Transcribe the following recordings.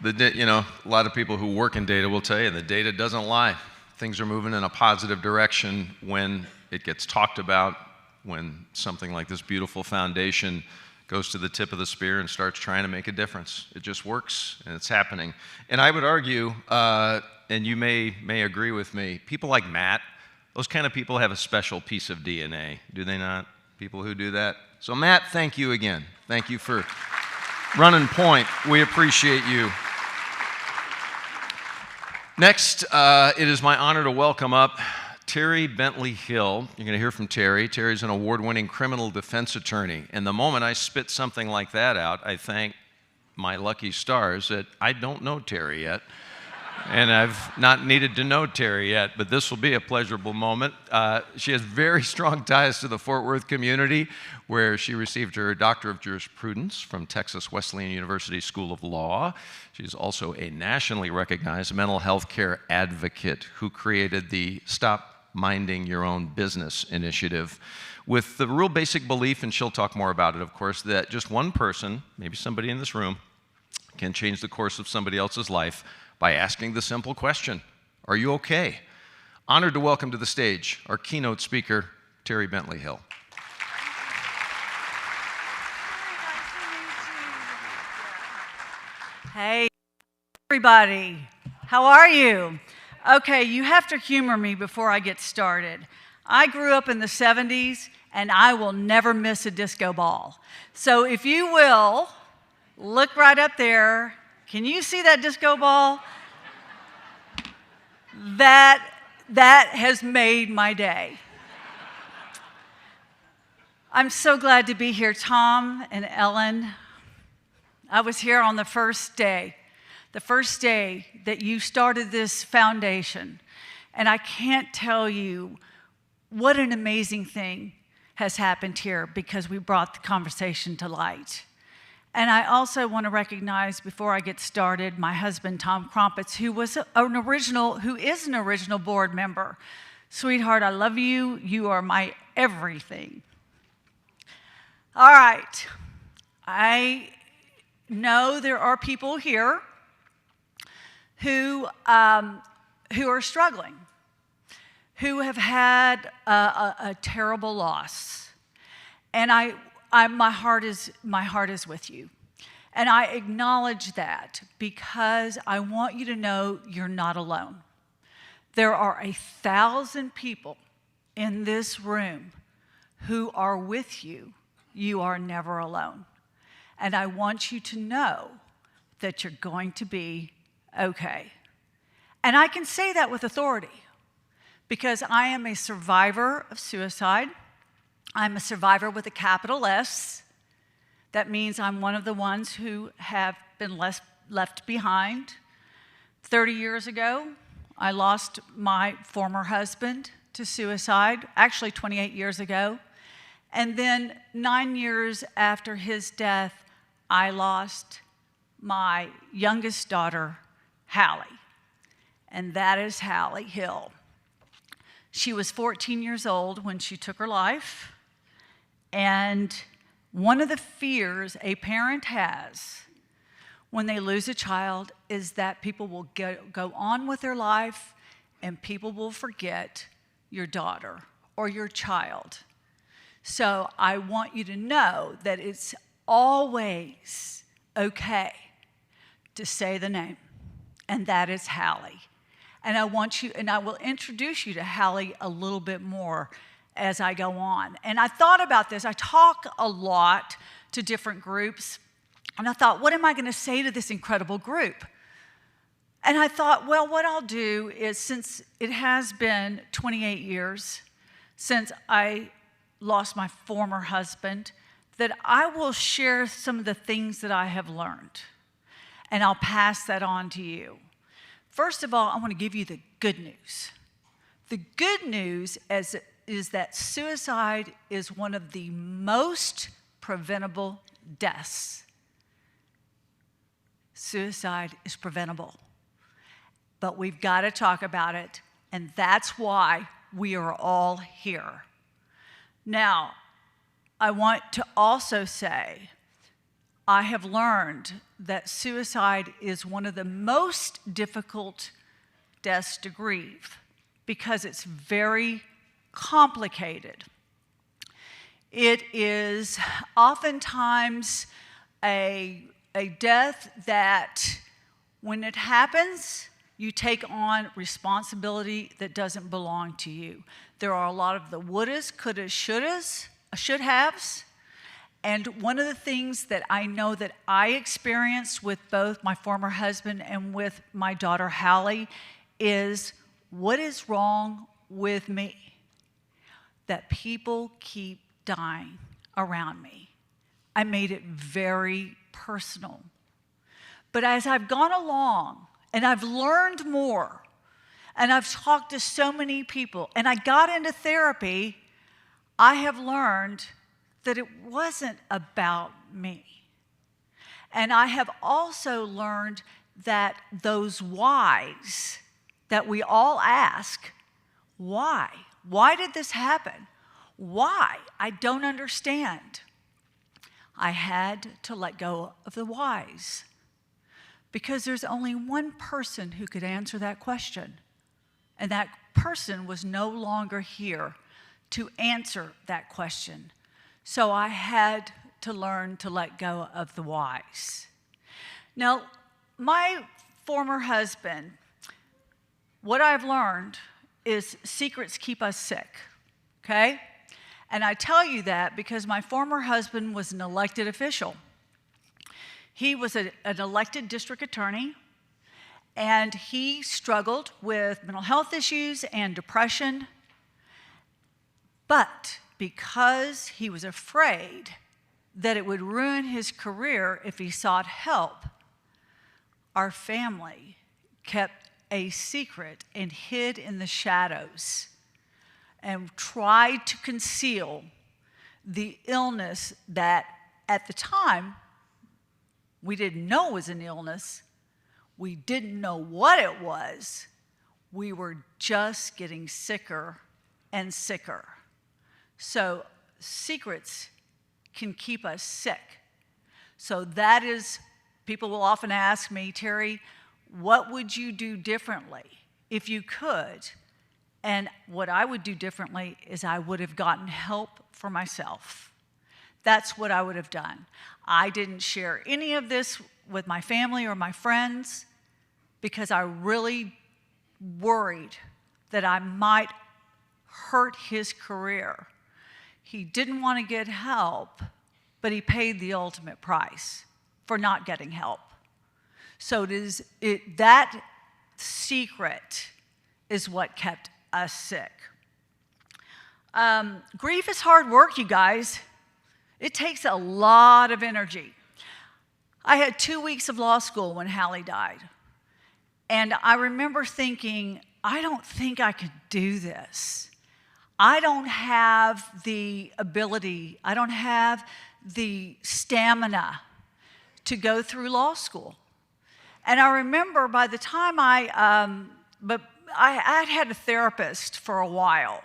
A lot of people who work in data will tell you the data doesn't lie. Things are moving in a positive direction when it gets talked about, when something like this beautiful foundation goes to the tip of the spear and starts trying to make a difference. It just works, and it's happening. And I would argue, and you may agree with me, people like Matt, those kind of people have a special piece of DNA, do they not? People who do that. So Matt, thank you again. Thank you for running point. We appreciate you. Next, it is my honor to welcome up Terry Bentley Hill. You're going to hear from Terry. Terry's an award-winning criminal defense attorney. And the moment I spit something like that out, I thank my lucky stars that I don't know Terry yet. And I've not needed to know Terry yet, but this will be a pleasurable moment. She has very strong ties to the Fort Worth community, where she received her Doctor of Jurisprudence from Texas Wesleyan University School of Law. She's also a nationally recognized mental health care advocate who created the Stop Minding Your Own Business initiative with the real basic belief, and she'll talk more about it, of course, that just one person, maybe somebody in this room, can change the course of somebody else's life by asking the simple question, are you okay? Honored to welcome to the stage our keynote speaker, Terry Bentley Hill. Hey, everybody. How are you? Okay, you have to humor me before I get started. I grew up in the 70s, and I will never miss a disco ball. So if you will, look right up there. Can you see that disco ball? That has made my day. I'm so glad to be here, Tom and Ellen. I was here on the first day that you started this foundation. And I can't tell you what an amazing thing has happened here because we brought the conversation to light. And I also want to recognize, before I get started, my husband, Tom Crumpets, who is an original board member. Sweetheart, I love you. You are my everything. All right. I know there are people here who are struggling, who have had a terrible loss. And my heart is with you. And I acknowledge that because I want you to know you're not alone. There are 1,000 people in this room who are with you. You are never alone. And I want you to know that you're going to be okay. And I can say that with authority because I am a survivor of suicide. I'm a survivor with a capital S. That means I'm one of the ones who have been left behind. 30 years ago, I lost my former husband to suicide, actually 28 years ago. And then 9 years after his death, I lost my youngest daughter, Hallie. And that is Hallie Hill. She was 14 years old when she took her life. And one of the fears a parent has when they lose a child is that people will go on with their life and people will forget your daughter or your child. So I want you to know that it's always okay to say the name, and that is Hallie. And I will introduce you to Hallie a little bit more as I go on. And I thought about this. I talk a lot to different groups, and I thought, what am I going to say to this incredible group? And I thought, well, what I'll do is, since it has been 28 years since I lost my former husband, that I will share some of the things that I have learned, and I'll pass that on to you. First of all, I want to give you the good news. The good news is that suicide is one of the most preventable deaths. Suicide is preventable. But we've got to talk about it, and that's why we are all here. Now, I want to also say, I have learned that suicide is one of the most difficult deaths to grieve because it's very complicated. It is oftentimes a death that, when it happens, you take on responsibility that doesn't belong to you. There are a lot of the wouldas, couldas, shouldas, should haves. And one of the things that I know that I experienced with both my former husband and with my daughter Hallie is, what is wrong with me? That people keep dying around me. I made it very personal. But as I've gone along and I've learned more and I've talked to so many people and I got into therapy, I have learned that it wasn't about me. And I have also learned that those whys that we all ask, why? Why did this happen? Why? I don't understand. I had to let go of the whys because there's only one person who could answer that question, and that person was no longer here to answer that question. So I had to learn to let go of the whys. Now, my former husband, what I've learned is secrets keep us sick, okay? And I tell you that because my former husband was an elected official. He was an elected district attorney, and he struggled with mental health issues and depression. But because he was afraid that it would ruin his career if he sought help, our family kept a secret and hid in the shadows and tried to conceal the illness that at the time we didn't know was an illness. We didn't know what it was. We were just getting sicker and sicker. So secrets can keep us sick. So that is, people will often ask me, Terry, what would you do differently if you could? And what I would do differently is I would have gotten help for myself. That's what I would have done. I didn't share any of this with my family or my friends because I really worried that I might hurt his career. He didn't want to get help, but he paid the ultimate price for not getting help. So that secret is what kept us sick. Grief is hard work, you guys. It takes a lot of energy. I had 2 weeks of law school when Hallie died. And I remember thinking, I don't think I could do this. I don't have the ability, I don't have the stamina to go through law school. And I remember by the time I'd had a therapist for a while,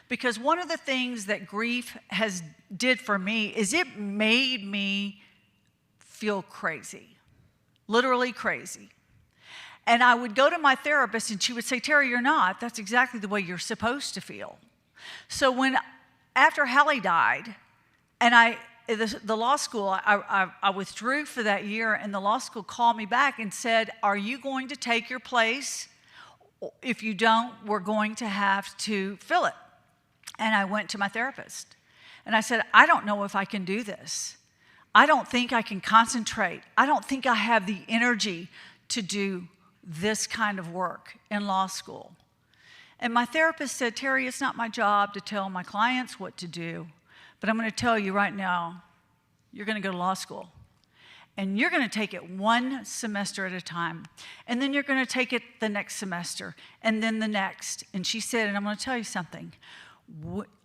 because one of the things that grief did for me is it made me feel crazy, literally crazy. And I would go to my therapist and she would say, Terry, you're not. That's exactly the way you're supposed to feel. So after Hallie died, and the law school, I withdrew for that year, and the law school called me back and said, are you going to take your place? If you don't, we're going to have to fill it. And I went to my therapist. And I said, I don't know if I can do this. I don't think I can concentrate. I don't think I have the energy to do this kind of work in law school. And my therapist said, Terry, it's not my job to tell my clients what to do, but I'm going to tell you right now, you're going to go to law school. And you're going to take it one semester at a time. And then you're going to take it the next semester, and then the next. And she said, and I'm going to tell you something,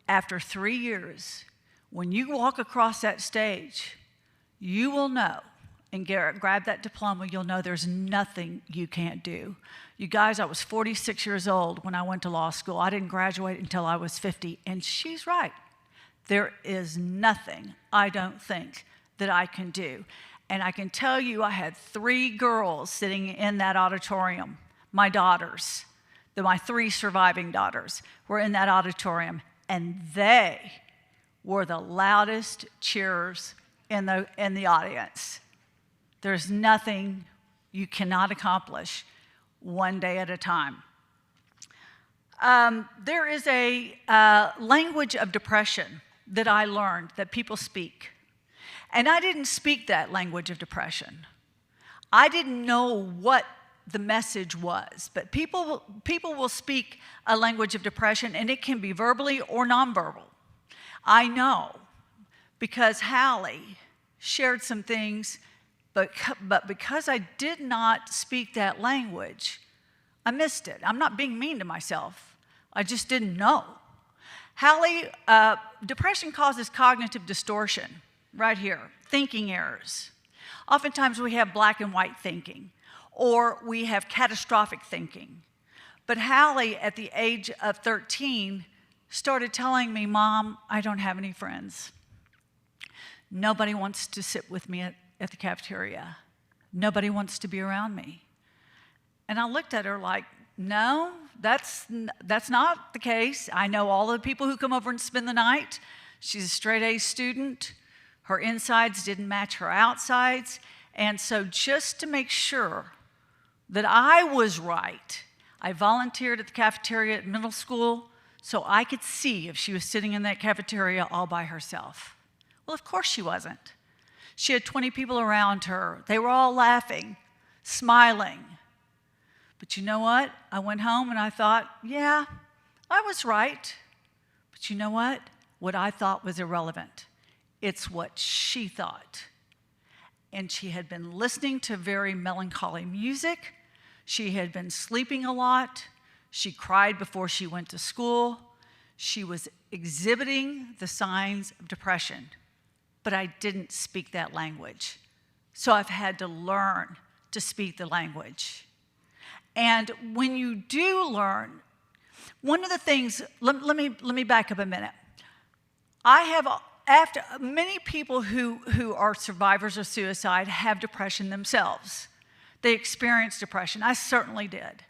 after 3 years, when you walk across that stage, you will know, and grab that diploma, you'll know there's nothing you can't do. You guys, I was 46 years old when I went to law school. I didn't graduate until I was 50, and she's right. There is nothing, I don't think, that I can do. And I can tell you, I had 3 girls sitting in that auditorium, my daughters, my 3 surviving daughters were in that auditorium, and they were the loudest cheerers in the audience. There's nothing you cannot accomplish one day at a time. There is a language of depression that I learned that people speak. And I didn't speak that language of depression. I didn't know what the message was, but people will speak a language of depression, and it can be verbally or nonverbal. I know because Hallie shared some things, but because I did not speak that language, I missed it. I'm not being mean to myself. I just didn't know. Hallie, depression causes cognitive distortion right here, thinking errors. Oftentimes we have black and white thinking, or we have catastrophic thinking. But Hallie, at the age of 13, started telling me, "Mom, I don't have any friends. Nobody wants to sit with me at the cafeteria. Nobody wants to be around me." And I looked at her like, no, that's not the case. I know all the people who come over and spend the night. She's a straight A student. Her insides didn't match her outsides. And so just to make sure that I was right, I volunteered at the cafeteria at middle school so I could see if she was sitting in that cafeteria all by herself. Well, of course she wasn't. She had 20 people around her. They were all laughing, smiling. But you know what? I went home and I thought, yeah, I was right. But you know what? What I thought was irrelevant. It's what she thought. And she had been listening to very melancholy music. She had been sleeping a lot. She cried before she went to school. She was exhibiting the signs of depression. But I didn't speak that language. So I've had to learn to speak the language. And when you do learn, one of the things, let me back up a minute. After many people who are survivors of suicide have depression themselves. They experience depression. I certainly did.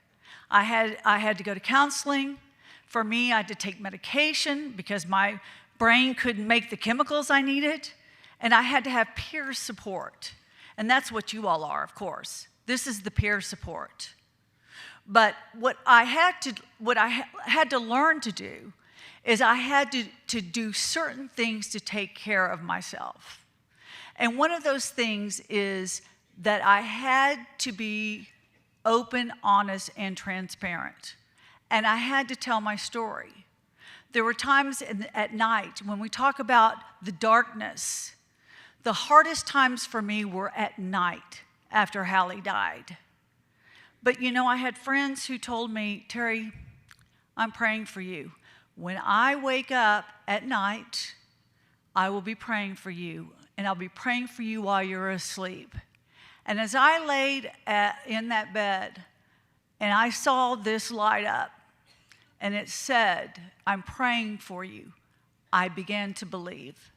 I had to go to counseling. For me, I had to take medication because my brain couldn't make the chemicals I needed. And I had to have peer support. And that's what you all are, of course. This is the peer support. But what I had to learn to do is I had to do certain things to take care of myself. And one of those things is that I had to be open, honest, and transparent. And I had to tell my story. There were times at night when we talk about the darkness, the hardest times for me were at night after Hallie died. But you know, I had friends who told me, "Terry, I'm praying for you. When I wake up at night, I will be praying for you, and I'll be praying for you while you're asleep." And as I laid in that bed, and I saw this light up, and it said, "I'm praying for you," I began to believe.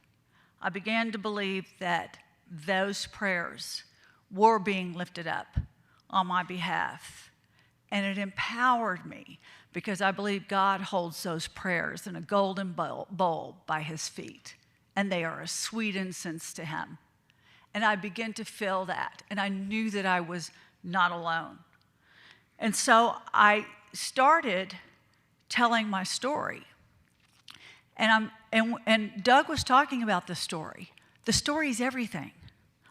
I began to believe that those prayers were being lifted up on my behalf. And it empowered me because I believe God holds those prayers in a golden bowl by his feet. And they are a sweet incense to him. And I began to feel that. And I knew that I was not alone. And so I started telling my story. And Doug was talking about the story. The story is everything.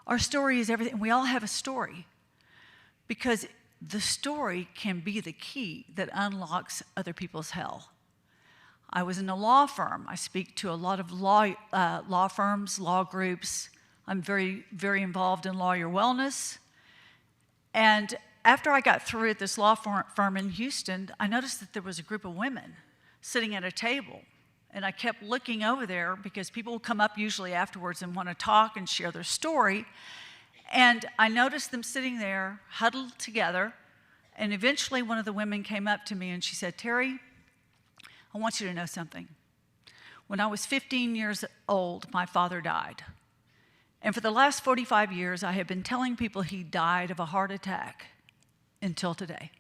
Our story is everything. We all have a story. Because the story can be the key that unlocks other people's hell. I was in a law firm. I speak to a lot of law firms, law groups. I'm very, very involved in lawyer wellness. And after I got through at this law firm in Houston, I noticed that there was a group of women sitting at a table. And I kept looking over there because people will come up usually afterwards and want to talk and share their story. And I noticed them sitting there, huddled together, and eventually one of the women came up to me and she said, "Terry, I want you to know something. When I was 15 years old, my father died. And for the last 45 years, I have been telling people he died of a heart attack until today.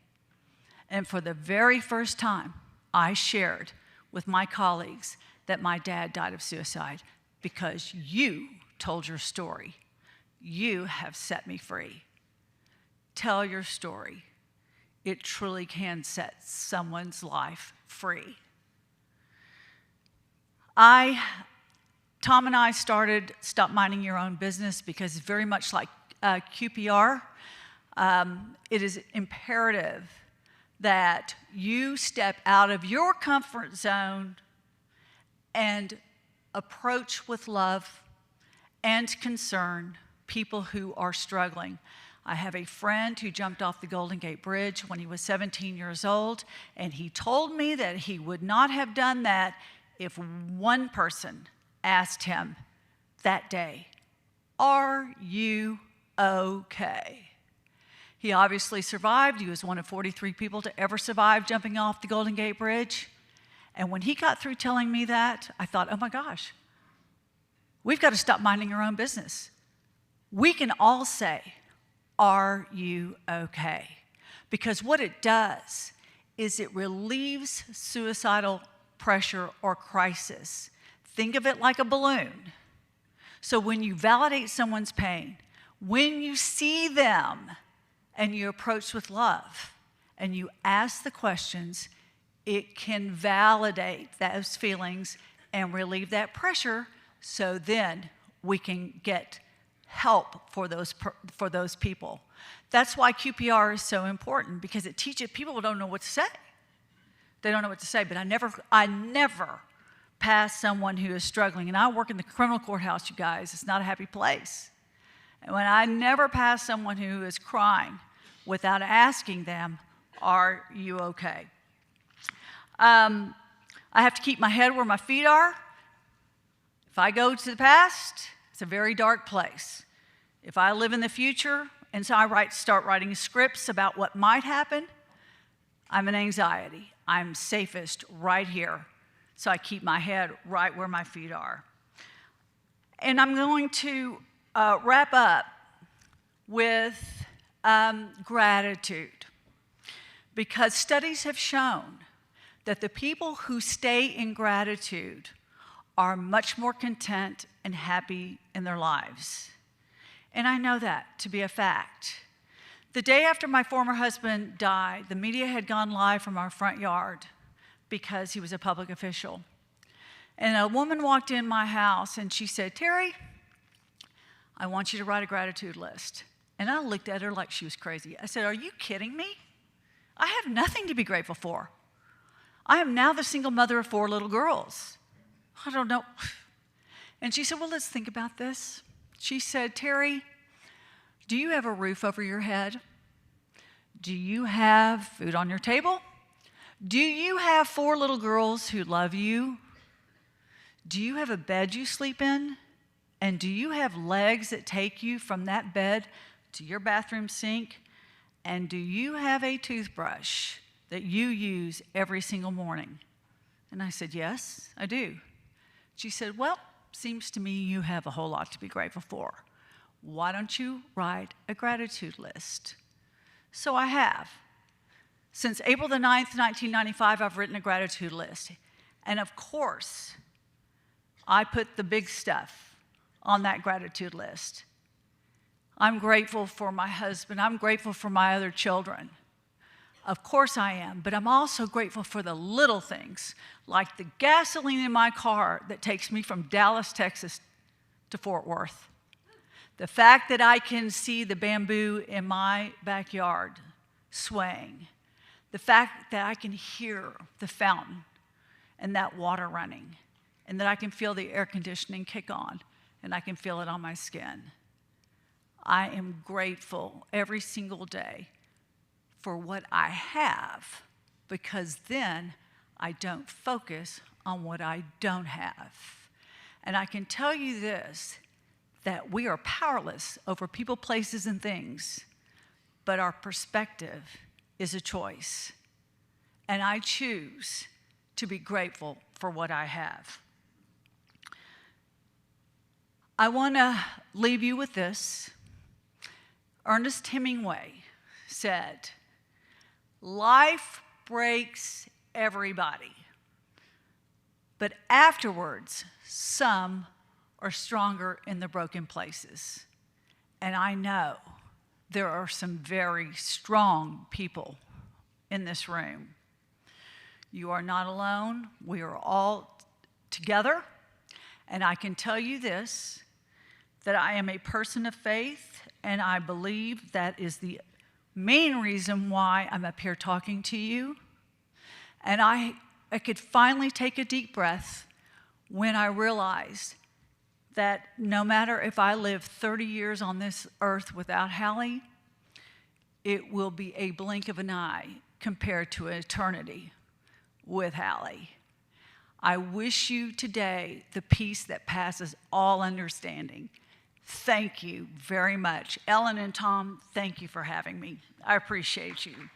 And for the very first time, I shared with my colleagues that my dad died of suicide because you told your story. You have set me free. Tell your story. It truly can set someone's life free. Tom and I started Stop Minding Your Own Business because very much like QPR, it is imperative that you step out of your comfort zone and approach with love and concern people who are struggling. I have a friend who jumped off the Golden Gate Bridge when he was 17 years old, and he told me that he would not have done that if one person asked him that day, "Are you okay?" He obviously survived. He was one of 43 people to ever survive jumping off the Golden Gate Bridge. And when he got through telling me that, I thought, oh my gosh, we've got to stop minding our own business. We can all say, "Are you okay?" Because what it does is it relieves suicidal pressure or crisis. Think of it like a balloon. So when you validate someone's pain, when you see them and you approach with love and you ask the questions, it can validate those feelings and relieve that pressure, so then we can get help for those people. That's why QPR is so important, because it teaches people don't know what to say. They don't know what to say, but I never pass someone who is struggling. And I work in the criminal courthouse, you guys. It's not a happy place. And when I never pass someone who is crying without asking them, "Are you okay?" I have to keep my head where my feet are. If I go to the past, it's a very dark place. If I live in the future, and so I start writing scripts about what might happen, I'm in anxiety. I'm safest right here. So I keep my head right where my feet are. And I'm going to wrap up with gratitude, because studies have shown that the people who stay in gratitude are much more content and happy in their lives. And I know that to be a fact. The day after my former husband died, the media had gone live from our front yard because he was a public official. And a woman walked in my house and she said, "Terry, I want you to write a gratitude list." And I looked at her like she was crazy. I said, "Are you kidding me? I have nothing to be grateful for. I am now the single mother of 4 little girls. I don't know." And she said, "Well, let's think about this." She said, "Terry, do you have a roof over your head? Do you have food on your table? Do you have 4 little girls who love you? Do you have a bed you sleep in? And do you have legs that take you from that bed to your bathroom sink? And do you have a toothbrush that you use every single morning?" And I said, "Yes, I do." She said, "Well, seems to me you have a whole lot to be grateful for. Why don't you write a gratitude list?" So I have. Since April the 9th, 1995, I've written a gratitude list. And of course, I put the big stuff on that gratitude list. I'm grateful for my husband. I'm grateful for my other children. Of course I am, but I'm also grateful for the little things, like the gasoline in my car that takes me from Dallas, Texas to Fort Worth. The fact that I can see the bamboo in my backyard swaying. The fact that I can hear the fountain and that water running, and that I can feel the air conditioning kick on, and I can feel it on my skin. I am grateful every single day for what I have, because then I don't focus on what I don't have. And I can tell you this, that we are powerless over people, places, and things, but our perspective is a choice. And I choose to be grateful for what I have. I want to leave you with this. Ernest Hemingway said, "Life breaks everybody, but afterwards, some are stronger in the broken places." And I know there are some very strong people in this room. You are not alone. We are all together. And I can tell you this, that I am a person of faith, and I believe that is the main reason why I'm up here talking to you. And I could finally take a deep breath when I realized that no matter if I live 30 years on this earth without Hallie, it will be a blink of an eye compared to eternity with Hallie. I wish you today the peace that passes all understanding. Thank you very much. Ellen and Tom, thank you for having me. I appreciate you.